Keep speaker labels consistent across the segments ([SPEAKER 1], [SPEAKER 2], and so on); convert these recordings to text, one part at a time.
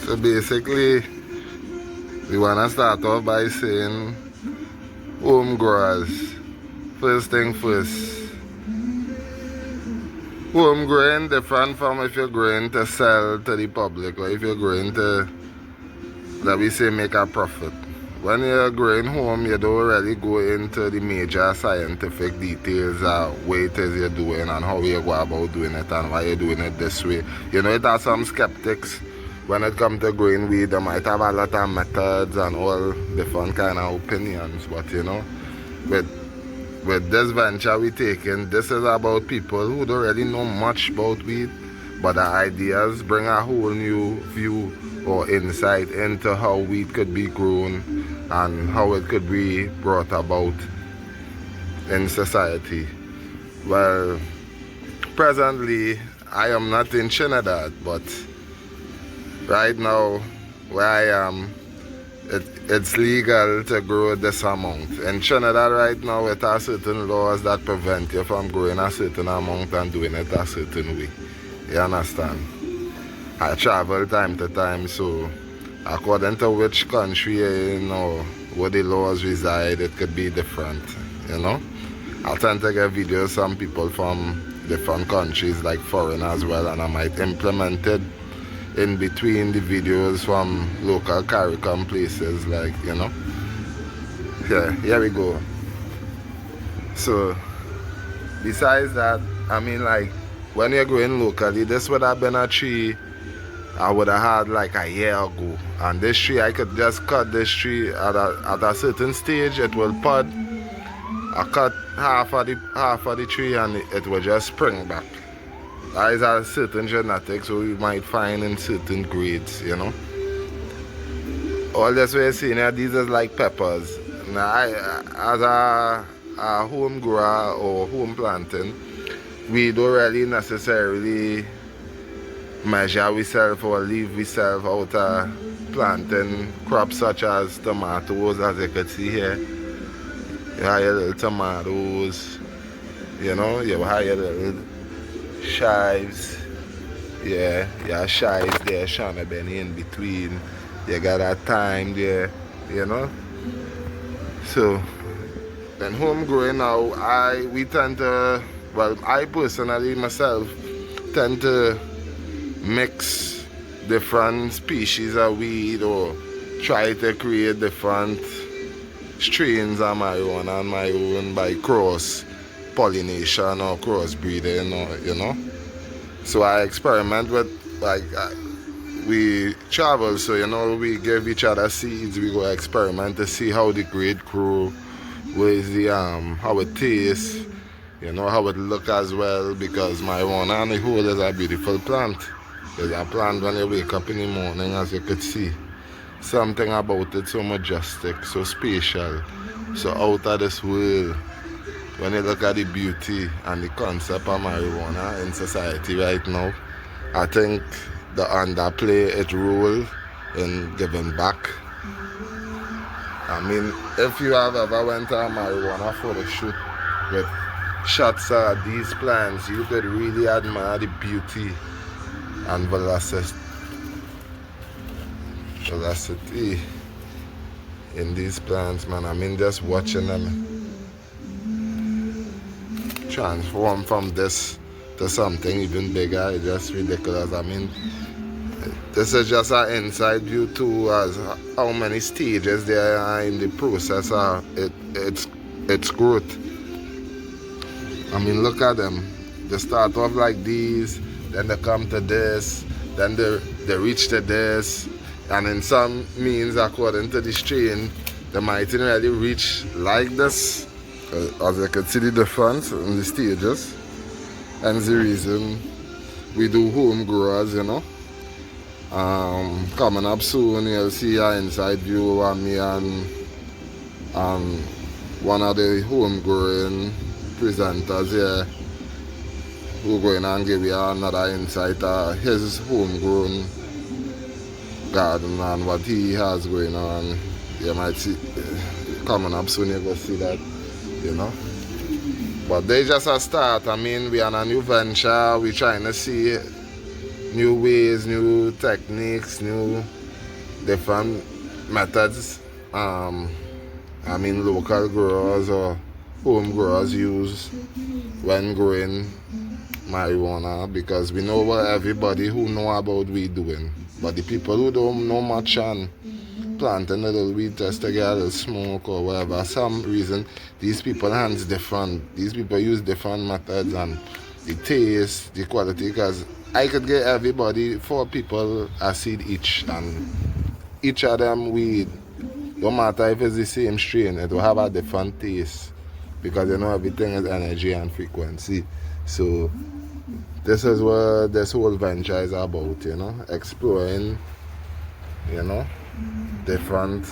[SPEAKER 1] So basically, we want to start off by saying home growers. First thing first, home growing different from if you're going to sell to the public or if you're going to, let me say, make a profit. When you're growing home, you don't really go into the major scientific details of what it is you're doing and how you go about doing it and why you're doing it this way. You know, it has some skeptics when it comes to growing weed. They might have a lot of methods and all different kind of opinions, but you know, with this venture we taking, this is about people who don't really know much about weed, but the ideas bring a whole new view or insight into how weed could be grown and how it could be brought about in society. Well, presently I am not in Trinidad, but right now where I am, it's legal to grow this amount. In Trinidad right now, it has certain laws that prevent you from growing a certain amount and doing it a certain way. You understand? I travel time to time, so according to which country you know where the laws reside, it could be different, you know. I tend to get videos some people from different countries, like foreign as well, and I might implement it in between the videos from local CARICOM places, like, you know. Here we go. So besides that, I mean, like, when you're growing locally, this would have been a tree I would have had like a year ago, and this tree I could just cut this tree at a certain stage. It will pod. I cut half of the tree and it will just spring back. That is a certain genetics so you might find in certain grades, you know. All this we're seeing here, these is like peppers. Now, as a home grower or home planting, we don't really necessarily measure ourselves or leave ourselves out of planting crops such as tomatoes, as you can see here. You have your little tomatoes, you know, you have your little chives. Yeah, you have chives there, Shana Benny in between. You got that thyme there, you know. So, then home growing now, we tend to, well, I personally myself tend to mix different species of weed or try to create different strains of marijuana on my own by cross pollination or cross breeding, or you know. So I experiment with, like, we travel, so you know, we give each other seeds, we go experiment to see how the grade grow, where is the how it tastes, you know, how it look as well, because marijuana on the whole is a beautiful plant. It's a plant when you wake up in the morning, as you could see. Something about it so majestic, so spatial, so out of this world. When you look at the beauty and the concept of marijuana in society right now, I think the underplay its role in giving back. I mean, if you have ever went to a marijuana photo shoot with shots of these plants, you could really admire the beauty and velocity in these plants, man. I mean, just watching them transform from this to something even bigger, it's just ridiculous. I mean, this is just an inside view too, as how many stages there are in the process of its growth. I mean, look at them. They start off like these, then they come to this, then they reach to this, and in some means, according to the strain, they might not really reach like this, as you can see the difference in the stages. And the reason we do home growers, you know. Coming up soon, you'll see an inside view of me and one of the home growing presenters here, who going and give you another insight of his homegrown garden and what he has going on. You might see coming up soon, you will see that, you know. But they just a start. I mean, we are on a new venture. We're trying to see new ways, new techniques, new different methods. I mean local growers or home growers use when growing marijuana, because we know what everybody who know about weed doing, but the people who don't know much and planting a little weed just to get a little smoke or whatever, some reason these people hands different. These people use different methods and the taste, the quality, because I could get everybody 4 people a seed each, and each of them weed, no matter if it's the same strain, it will have a different taste, because you know everything is energy and frequency. So this is what this whole venture is about, you know, exploring, you know, different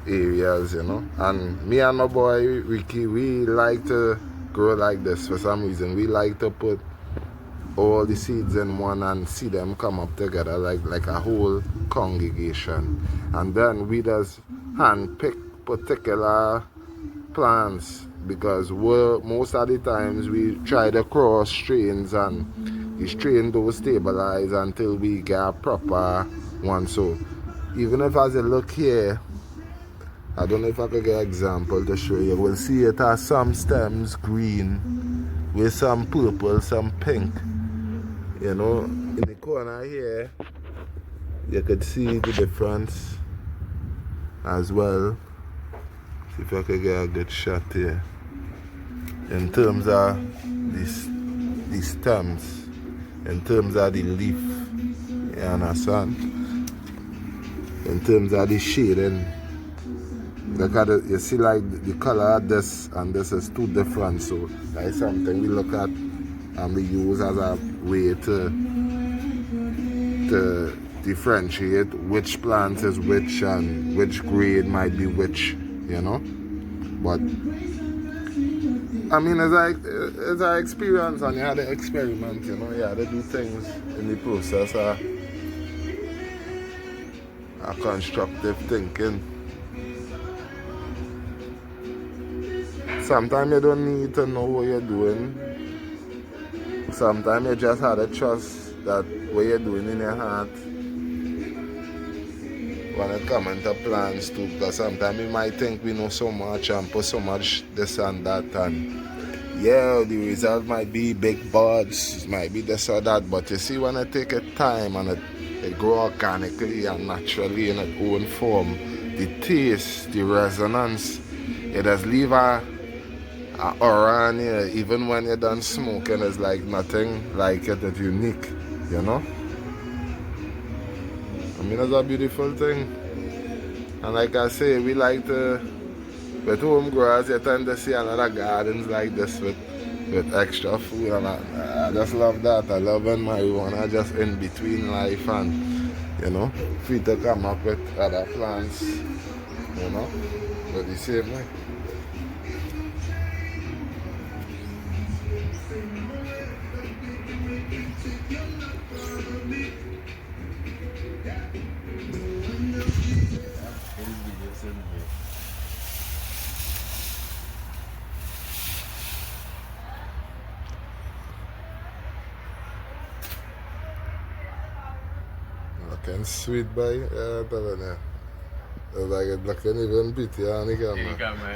[SPEAKER 1] areas, you know. And me and my boy Ricky, we like to grow like this for some reason. We like to put all the seeds in one and see them come up together like a whole congregation. And then we just hand pick particular plants, because most of the times we try to cross strains and the strain don't stabilize until we get a proper one. So even if as you look here, I don't know if I could get an example to show you. We'll see it has some stems green with some purple, some pink. You know, in the corner here, you could see the difference as well. See if I could get a good shot here. In terms of the stems, in terms of the leaf, you understand? In terms of the shading, look at it, you see like the color of this and this is too different, so that is something we look at and we use as a way to differentiate which plant is which and which grade might be which, you know. But I mean, as I experience and you had to experiment, you know, you had to do things in the process of constructive thinking. Sometimes you don't need to know what you're doing. Sometimes you just have to trust that what you're doing in your heart when it comes into plans too. Because sometimes we might think we know so much and put so much this and that, and yeah, the result might be big buds, might be this or that, but you see, when it take a time and it grow organically and naturally in its own form, the taste, the resonance, it does leave a aura in here. Even when you're done smoking, it's like nothing like it. It's unique, you know. I mean, it's a beautiful thing. And like I say, we like to, with home growers, you tend to see a lot of gardens like this with extra food, and I just love that. I love when marijuana just in between life and, you know, free to come up with other plants, you know, but the same way. Looking sweet, boy. Yeah, I'm telling you. It's like it's looking even prettier on the camera.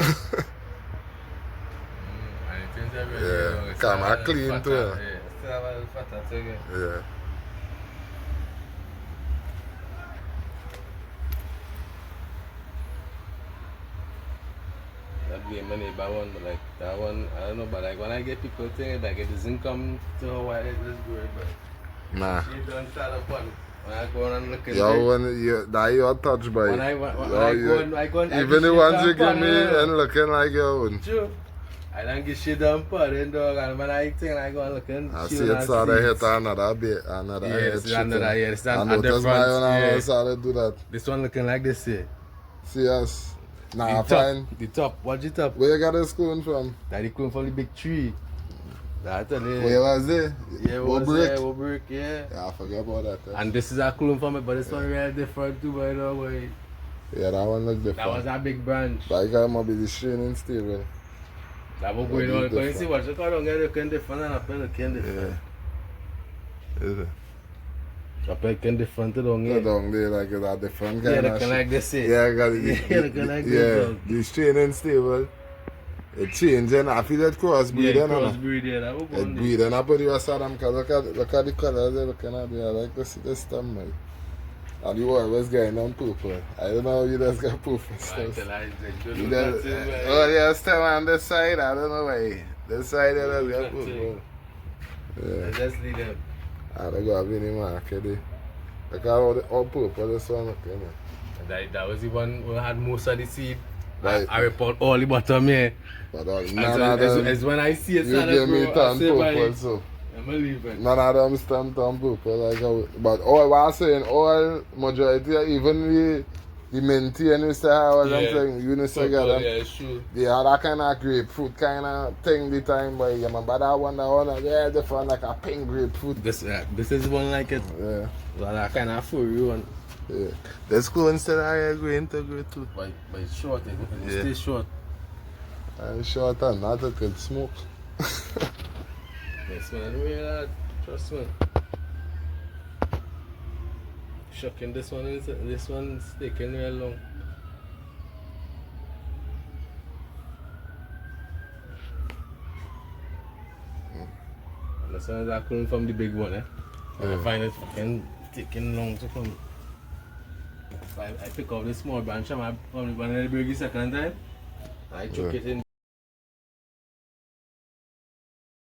[SPEAKER 1] Yeah, camera clean too. Yeah.
[SPEAKER 2] That be my neighbor one, but like that one, I don't know, but like when I get people thinking like it doesn't come to Hawaii, it's good, but
[SPEAKER 1] Nah.
[SPEAKER 2] you don't start up one. When I go on and look at
[SPEAKER 1] Yo, when you, that your touch, boy.
[SPEAKER 2] when I go on,
[SPEAKER 1] even the ones you give me and looking like your own.
[SPEAKER 2] True. I don't get shit done putting dog, and when I think I go and look and
[SPEAKER 1] I see it started hit another bit, another hit.
[SPEAKER 2] Yes, another, yes,
[SPEAKER 1] I
[SPEAKER 2] and the
[SPEAKER 1] noticed
[SPEAKER 2] front,
[SPEAKER 1] my own
[SPEAKER 2] yeah.
[SPEAKER 1] started do that.
[SPEAKER 2] This one looking like this here.
[SPEAKER 1] See us. Nah,
[SPEAKER 2] The
[SPEAKER 1] fine.
[SPEAKER 2] top, the top, watch the top.
[SPEAKER 1] Where you got this cone from?
[SPEAKER 2] That it come from the big tree. That tell you.
[SPEAKER 1] Where was it?
[SPEAKER 2] Yeah,
[SPEAKER 1] What
[SPEAKER 2] was
[SPEAKER 1] brick?
[SPEAKER 2] there, what brick, yeah.
[SPEAKER 1] Yeah, I forgot about that.
[SPEAKER 2] And this is a clone from it, but this one real different too, by the way.
[SPEAKER 1] Yeah, that one look different.
[SPEAKER 2] That was a big branch.
[SPEAKER 1] That guy might be the straining stable.
[SPEAKER 2] That was going on. Because you see what you call don't get looking different and up looking different.
[SPEAKER 1] Yeah. Is it?
[SPEAKER 2] Up I can different to down
[SPEAKER 1] Yeah.
[SPEAKER 2] here.
[SPEAKER 1] Down there like it's a different
[SPEAKER 2] Yeah,
[SPEAKER 1] kind
[SPEAKER 2] they
[SPEAKER 1] of
[SPEAKER 2] can
[SPEAKER 1] shit.
[SPEAKER 2] like this it.
[SPEAKER 1] Yeah, because
[SPEAKER 2] Yeah, they can like this.
[SPEAKER 1] the training stable. It changing. I feel that crossbreed.
[SPEAKER 2] Yeah,
[SPEAKER 1] No?
[SPEAKER 2] crossbreed, yeah, that will go
[SPEAKER 1] It
[SPEAKER 2] on there.
[SPEAKER 1] breeding up with the rest of them because look at the colors they're looking at there. I like to see this stuff, man. And you always getting them purple. I don't know how you just got purple
[SPEAKER 2] I
[SPEAKER 1] stuff.
[SPEAKER 2] tell I said,
[SPEAKER 1] You
[SPEAKER 2] good
[SPEAKER 1] just,
[SPEAKER 2] look at it,
[SPEAKER 1] oh,
[SPEAKER 2] man.
[SPEAKER 1] yeah, still on this side. I don't know why. This side, they just got
[SPEAKER 2] That's
[SPEAKER 1] purple.
[SPEAKER 2] I
[SPEAKER 1] Yeah.
[SPEAKER 2] just leave them.
[SPEAKER 1] I don't go have any market there. Look at all purple this one looking, man.
[SPEAKER 2] And that was the one who had most of the seed.
[SPEAKER 1] Right.
[SPEAKER 2] I report all the bottom here.
[SPEAKER 1] But
[SPEAKER 2] And
[SPEAKER 1] none
[SPEAKER 2] so,
[SPEAKER 1] of them,
[SPEAKER 2] as when I see it,
[SPEAKER 1] you give me turn purple, so.
[SPEAKER 2] I'm going to leave it.
[SPEAKER 1] None of them stand on purple like how, but all what I'm saying, all majority, even the maintain you say how I'm saying, you know say
[SPEAKER 2] Purple,
[SPEAKER 1] get
[SPEAKER 2] yeah,
[SPEAKER 1] them.
[SPEAKER 2] it's true.
[SPEAKER 1] They had that kind of grapefruit kind of thing the time by you man, but that one yeah, different like a pink grapefruit.
[SPEAKER 2] This is one like it.
[SPEAKER 1] Yeah,
[SPEAKER 2] Well, that kind of furry one.
[SPEAKER 1] yeah. Let's go instead of I agree integrate too.
[SPEAKER 2] But it's short, it
[SPEAKER 1] Yeah.
[SPEAKER 2] stays short.
[SPEAKER 1] I'm short and not it could smoke.
[SPEAKER 2] Yes, man, I don't really that. Trust me. Shocking, this one's taking real long. And this one is coming from the big one, eh? And
[SPEAKER 1] Yeah.
[SPEAKER 2] I find it fucking taking long to come. So I pick up the small branch from the one of the big second time. I chuck it in